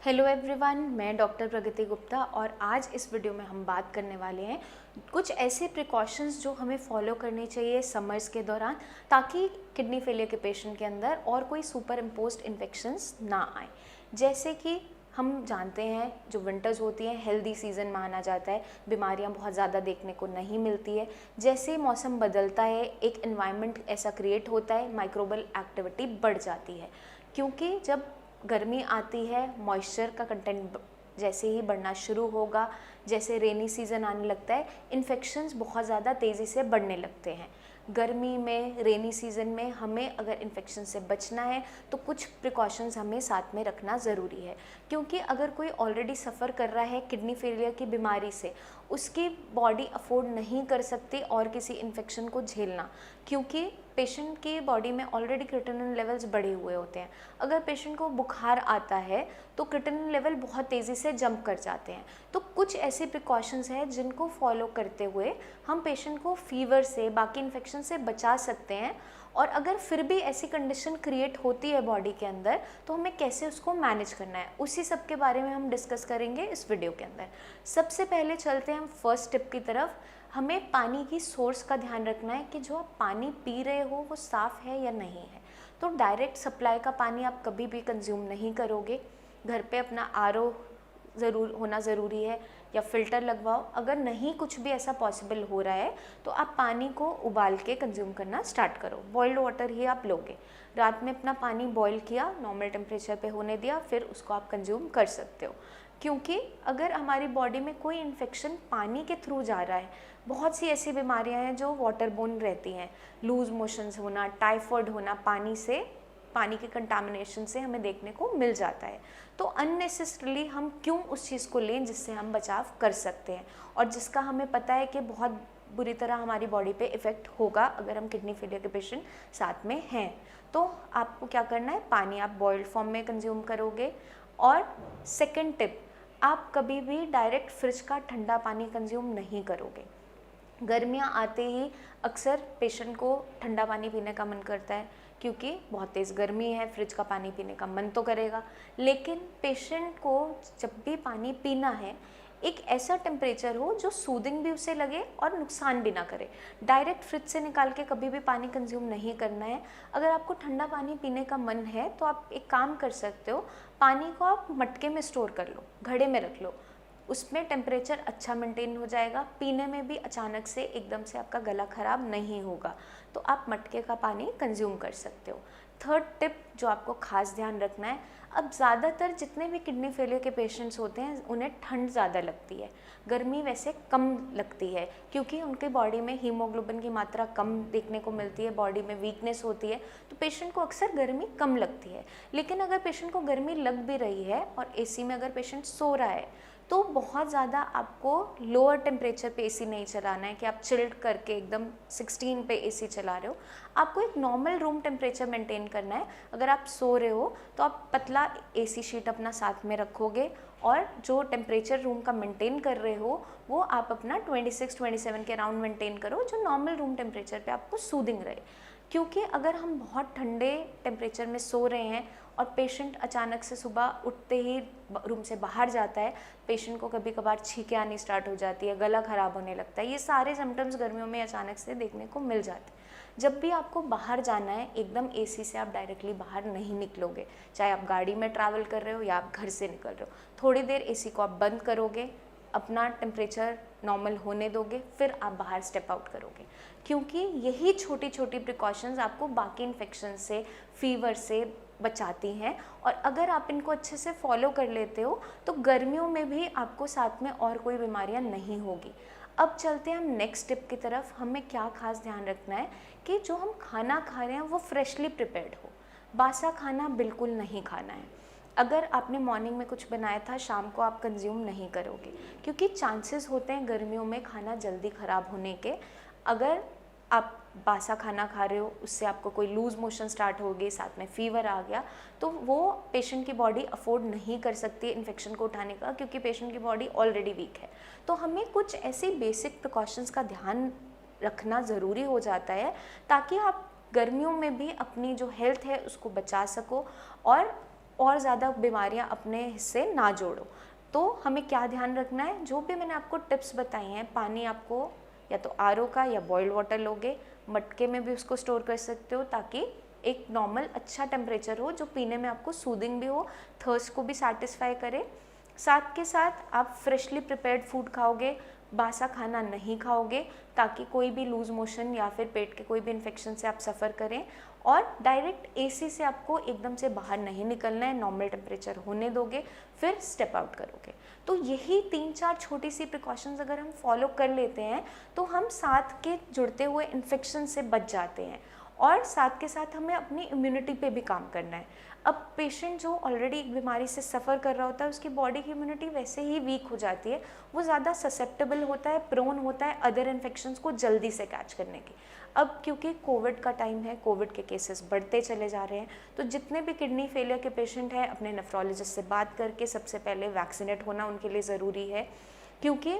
Hello everyone, मैं doctor प्रगति गुप्ता और आज इस वीडियो में हम बात करने वाले हैं कुछ ऐसे प्रिकॉशंस जो हमें फॉलो करनी चाहिए समर्स के दौरान, ताकि किडनी फेलियर के पेशेंट के अंदर और कोई सुपर इम्पोज्ड इन्फेक्शंस ना आए। जैसे कि हम जानते हैं जो विंटर्स होती हैं हेल्दी सीज़न माना जाता है, बीमारियां बहुत ज़्यादा देखने को नहीं मिलती है। जैसे मौसम बदलता है एक एनवायरनमेंट ऐसा क्रिएट होता है, माइक्रोबियल एक्टिविटी बढ़ जाती है, क्योंकि जब गर्मी आती है मॉइस्चर का कंटेंट जैसे ही बढ़ना शुरू होगा, जैसे रेनी सीज़न आने लगता है, इन्फेक्शंस बहुत ज़्यादा तेज़ी से बढ़ने लगते हैं। गर्मी में रेनी सीज़न में हमें अगर इन्फेक्शन से बचना है तो कुछ प्रिकॉशंस हमें साथ में रखना ज़रूरी है, क्योंकि अगर कोई ऑलरेडी सफ़र कर रहा है किडनी फेलियर की बीमारी से, उसकी बॉडी अफोर्ड नहीं कर सकती और किसी इन्फेक्शन को झेलना, क्योंकि पेशेंट की बॉडी में ऑलरेडी क्रिएटिनिन लेवल्स बढ़े हुए होते हैं। अगर पेशेंट को बुखार आता है तो क्रिएटिनिन लेवल बहुत तेज़ी से जंप कर जाते हैं। तो कुछ ऐसी प्रिकॉशंस हैं जिनको फॉलो करते हुए हम पेशेंट को फीवर से, बाकी इन्फेक्शन से बचा सकते हैं। और अगर फिर भी ऐसी कंडीशन क्रिएट होती है बॉडी के अंदर तो हमें कैसे उसको मैनेज करना है, उसी सब के बारे में हम डिस्कस करेंगे इस वीडियो के अंदर। सबसे पहले चलते हैं हम फर्स्ट टिप की तरफ। हमें पानी की सोर्स का ध्यान रखना है कि जो आप पानी पी रहे हो वो साफ़ है या नहीं है। तो डायरेक्ट सप्लाई का पानी आप कभी भी कंज्यूम नहीं करोगे। घर पे अपना आरओ होना ज़रूरी है या फ़िल्टर लगवाओ। अगर नहीं कुछ भी ऐसा पॉसिबल हो रहा है तो आप पानी को उबाल के कंज्यूम करना स्टार्ट करो। बॉइल्ड वाटर ही आप लोगे। रात में अपना पानी बॉईल किया, नॉर्मल टेम्परेचर पे होने दिया, फिर उसको आप कंज्यूम कर सकते हो। क्योंकि अगर हमारी बॉडी में कोई इन्फेक्शन पानी के थ्रू जा रहा है, बहुत सी ऐसी बीमारियां हैं जो वाटरबोर्न रहती हैं, लूज मोशंस होना, टाइफाइड होना, पानी के कंटामिनेशन से हमें देखने को मिल जाता है। तो अननेसेसरीली हम क्यों उस चीज़ को लें जिससे हम बचाव कर सकते हैं और जिसका हमें पता है कि बहुत बुरी तरह हमारी बॉडी पे इफ़ेक्ट होगा अगर हम किडनी फेलियर के पेशेंट साथ में हैं। तो आपको क्या करना है, पानी आप बॉइल्ड फॉर्म में कंज्यूम करोगे। और सेकंड टिप, आप कभी भी डायरेक्ट फ्रिज का ठंडा पानी कंज्यूम नहीं करोगे। गर्मियाँ आते ही अक्सर पेशेंट को ठंडा पानी पीने का मन करता है, क्योंकि बहुत तेज़ गर्मी है, फ्रिज का पानी पीने का मन तो करेगा। लेकिन पेशेंट को जब भी पानी पीना है, एक ऐसा टेम्परेचर हो जो सूदिंग भी उसे लगे और नुकसान भी ना करे। डायरेक्ट फ्रिज से निकाल के कभी भी पानी कंज्यूम नहीं करना है। अगर आपको ठंडा पानी पीने का मन है तो आप एक काम कर सकते हो, पानी को आप मटके में स्टोर कर लो, घड़े में रख लो। उसमें टेम्परेचर अच्छा मेंटेन हो जाएगा, पीने में भी अचानक से एकदम से आपका गला ख़राब नहीं होगा। तो आप मटके का पानी कंज्यूम कर सकते हो। थर्ड टिप जो आपको खास ध्यान रखना है, अब ज़्यादातर जितने भी किडनी फेलियर के पेशेंट्स होते हैं उन्हें ठंड ज़्यादा लगती है, गर्मी वैसे कम लगती है, क्योंकि उनके बॉडी में हीमोग्लोबिन की मात्रा कम देखने को मिलती है, बॉडी में वीकनेस होती है, तो पेशेंट को अक्सर गर्मी कम लगती है। लेकिन अगर पेशेंट को गर्मी लग भी रही है और एसी में अगर पेशेंट सो रहा है तो बहुत ज़्यादा आपको लोअर टेम्परेचर पे एसी नहीं चलाना है कि आप चिल्ड करके एकदम 16 पे एसी चला रहे हो। आपको एक नॉर्मल रूम टेम्परेचर मेंटेन करना है। अगर आप सो रहे हो तो आप पतला एसी शीट अपना साथ में रखोगे और जो टेम्परेचर रूम का मेंटेन कर रहे हो वो आप अपना 26-27 के अराउंड मेंटेन करो, जो नॉर्मल रूम टेम्परेचर पे आपको सूदिंग रहे। क्योंकि अगर हम बहुत ठंडे टेम्परेचर में सो रहे हैं और पेशेंट अचानक से सुबह उठते ही रूम से बाहर जाता है, पेशेंट को कभी कभार छींकें आनी स्टार्ट हो जाती है, गला ख़राब होने लगता है, ये सारे सिम्टम्स गर्मियों में अचानक से देखने को मिल जाते हैं। जब भी आपको बाहर जाना है, एकदम एसी से आप डायरेक्टली बाहर नहीं निकलोगे, चाहे आप गाड़ी में ट्रैवल कर रहे हो या आप घर से निकल रहे हो। थोड़ी देर एसी को आप बंद करोगे, अपना टेम्परेचर नॉर्मल होने दोगे, फिर आप बाहर स्टेप आउट करोगे। क्योंकि यही छोटी छोटी प्रिकॉशंस आपको बाकी इन्फेक्शन से, फीवर से बचाती हैं। और अगर आप इनको अच्छे से फॉलो कर लेते हो तो गर्मियों में भी आपको साथ में और कोई बीमारियां नहीं होगी। अब चलते हैं हम नेक्स्ट टिप की तरफ। हमें क्या खास ध्यान रखना है कि जो हम खाना खा रहे हैं वो फ्रेशली प्रिपेयर्ड हो। बासा खाना बिल्कुल नहीं खाना है। अगर आपने मॉर्निंग में कुछ बनाया था, शाम को आप कंज्यूम नहीं करोगे, क्योंकि चांसेस होते हैं गर्मियों में खाना जल्दी ख़राब होने के। अगर आप बासा खाना खा रहे हो, उससे आपको कोई लूज़ मोशन स्टार्ट हो गई, साथ में फीवर आ गया, तो वो पेशेंट की बॉडी अफोर्ड नहीं कर सकती इन्फेक्शन को उठाने का, क्योंकि पेशेंट की बॉडी ऑलरेडी वीक है। तो हमें कुछ ऐसी बेसिक प्रिकॉशंस का ध्यान रखना ज़रूरी हो जाता है, ताकि आप गर्मियों में भी अपनी जो हेल्थ है उसको बचा सको और और ज़्यादा बीमारियां अपने हिस्से ना जोड़ो। तो हमें क्या ध्यान रखना है, जो भी मैंने आपको टिप्स बताई हैं, पानी आपको या तो आरओ का या बॉइल्ड वाटर लोगे, मटके में भी उसको स्टोर कर सकते हो ताकि एक नॉर्मल अच्छा टेम्परेचर हो जो पीने में आपको सूदिंग भी हो, थर्स्ट को भी सेटिस्फाई करे। साथ के साथ आप फ्रेशली प्रिपेयर्ड फूड खाओगे, बासा खाना नहीं खाओगे ताकि कोई भी लूज मोशन या फिर पेट के कोई भी इन्फेक्शन से आप सफ़र करें। और डायरेक्ट एसी से आपको एकदम से बाहर नहीं निकलना है, नॉर्मल टेम्परेचर होने दोगे, फिर स्टेप आउट करोगे। तो यही 3-4 छोटी सी प्रिकॉशंस अगर हम फॉलो कर लेते हैं तो हम साथ के जुड़ते हुए इन्फेक्शन से बच जाते हैं। और साथ के साथ हमें अपनी इम्यूनिटी पे भी काम करना है। अब पेशेंट जो ऑलरेडी एक बीमारी से सफ़र कर रहा होता है, उसकी बॉडी की इम्यूनिटी वैसे ही वीक हो जाती है, वो ज़्यादा ससेप्टेबल होता है, प्रोन होता है अदर इन्फेक्शंस को जल्दी से कैच करने की। अब क्योंकि कोविड का टाइम है, कोविड के केसेस बढ़ते चले जा रहे हैं, तो जितने भी किडनी फेलियर के पेशेंट हैं अपने नेफ्रोलॉजिस्ट से बात करके सबसे पहले वैक्सीनेट होना उनके लिए ज़रूरी है। क्योंकि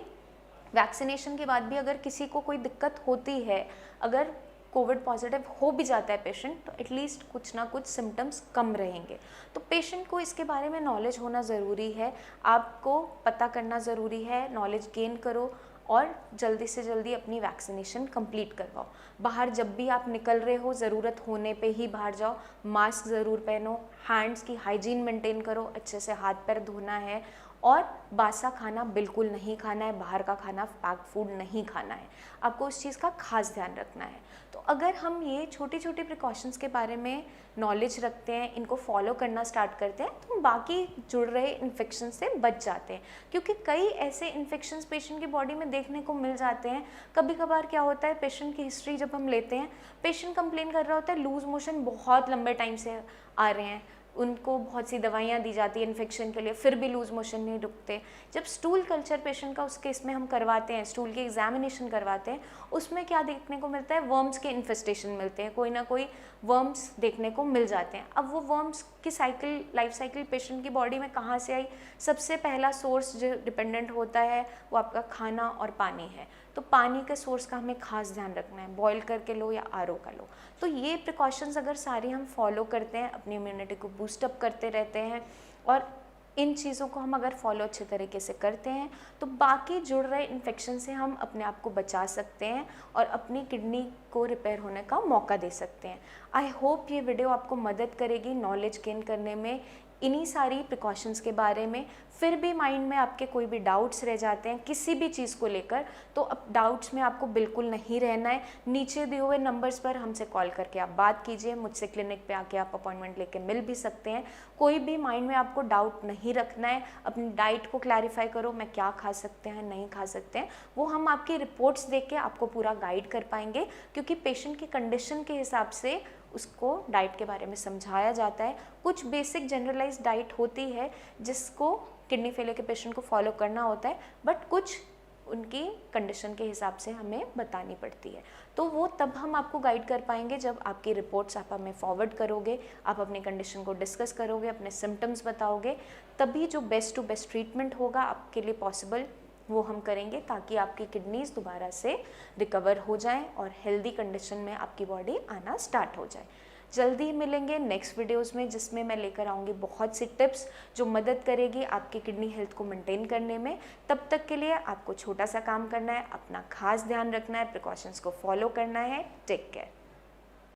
वैक्सीनेशन के बाद भी अगर किसी को कोई दिक्कत होती है, अगर कोविड पॉजिटिव हो भी जाता है पेशेंट, तो एटलीस्ट कुछ ना कुछ सिम्टम्स कम रहेंगे। तो पेशेंट को इसके बारे में नॉलेज होना ज़रूरी है, आपको पता करना ज़रूरी है, नॉलेज गेन करो और जल्दी से जल्दी अपनी वैक्सीनेशन कंप्लीट करवाओ। बाहर जब भी आप निकल रहे हो, ज़रूरत होने पे ही बाहर जाओ, मास्क ज़रूर पहनो, हैंड्स की हाइजीन मेंटेन करो, अच्छे से हाथ पैर धोना है और बासा खाना बिल्कुल नहीं खाना है, बाहर का खाना पैक्ड फूड नहीं खाना है, आपको उस चीज़ का खास ध्यान रखना है। तो अगर हम ये छोटी छोटी प्रिकॉशंस के बारे में नॉलेज रखते हैं, इनको फॉलो करना स्टार्ट करते हैं, तो हम बाकी जुड़ रहे इन्फेक्शन से बच जाते हैं। क्योंकि कई ऐसे इन्फेक्शंस पेशेंट की बॉडी में देखने को मिल जाते हैं। कभी कभार क्या होता है, पेशेंट की हिस्ट्री जब हम लेते हैं, पेशेंट कंप्लेन कर रहा होता है लूज मोशन बहुत लंबे टाइम से आ रहे हैं, उनको बहुत सी दवाइयाँ दी जाती है इन्फेक्शन के लिए, फिर भी लूज मोशन नहीं रुकते। जब स्टूल कल्चर पेशेंट का उस केस में हम करवाते हैं, स्टूल की एग्जामिनेशन करवाते हैं, उसमें क्या देखने को मिलता है, वर्म्स के इन्फेस्टेशन मिलते हैं, कोई ना कोई वर्म्स देखने को मिल जाते हैं। अब वो वर्म्स की साइकिल, लाइफ साइकिल पेशेंट की बॉडी में कहाँ से आई, सबसे पहला सोर्स जो डिपेंडेंट होता है वो आपका खाना और पानी है। तो पानी के सोर्स का हमें खास ध्यान रखना है, बॉयल करके लो या आरओ का लो। तो ये प्रिकॉशंस अगर सारी हम फॉलो करते हैं, अपनी इम्यूनिटी को बूस्टअप करते रहते हैं और इन चीज़ों को हम अगर फॉलो अच्छे तरीके से करते हैं, तो बाकी जुड़ रहे इन्फेक्शन से हम अपने आप को बचा सकते हैं और अपनी किडनी को रिपेयर होने का मौका दे सकते हैं। आई होप ये वीडियो आपको मदद करेगी नॉलेज गेन करने में, इन्हीं सारी प्रिकॉशंस के बारे में। फिर भी माइंड में आपके कोई भी डाउट्स रह जाते हैं किसी भी चीज़ को लेकर, तो अब डाउट्स में आपको बिल्कुल नहीं रहना है। नीचे दिए हुए नंबर्स पर हमसे कॉल करके आप बात कीजिए, मुझसे क्लिनिक पे आके आप अपॉइंटमेंट लेके मिल भी सकते हैं। कोई भी माइंड में आपको डाउट नहीं रखना है, अपनी डाइट को क्लैरिफाई करो, मैं क्या खा सकते हैं नहीं खा सकते हैं, वो हम आपकी रिपोर्ट्स देख के आपको पूरा गाइड कर पाएंगे, क्योंकि पेशेंट की कंडीशन के हिसाब से उसको डाइट के बारे में समझाया जाता है। कुछ बेसिक जनरलाइज डाइट होती है जिसको किडनी फेलियर के पेशेंट को फॉलो करना होता है, बट कुछ उनकी कंडीशन के हिसाब से हमें बतानी पड़ती है। तो वो तब हम आपको गाइड कर पाएंगे जब आपकी रिपोर्ट्स आप हमें फॉरवर्ड करोगे, आप अपनी कंडीशन को डिस्कस करोगे, अपने सिम्टम्स बताओगे, तभी जो बेस्ट टू बेस्ट ट्रीटमेंट होगा आपके लिए पॉसिबल वो हम करेंगे, ताकि आपकी किडनीज दोबारा से रिकवर हो जाएं और हेल्दी कंडीशन में आपकी बॉडी आना स्टार्ट हो जाए। जल्दी ही मिलेंगे नेक्स्ट वीडियोस में, जिसमें मैं लेकर आऊँगी बहुत सी टिप्स जो मदद करेगी आपकी किडनी हेल्थ को मेंटेन करने में। तब तक के लिए आपको छोटा सा काम करना है, अपना खास ध्यान रखना है, प्रिकॉशंस को फॉलो करना है। Take care.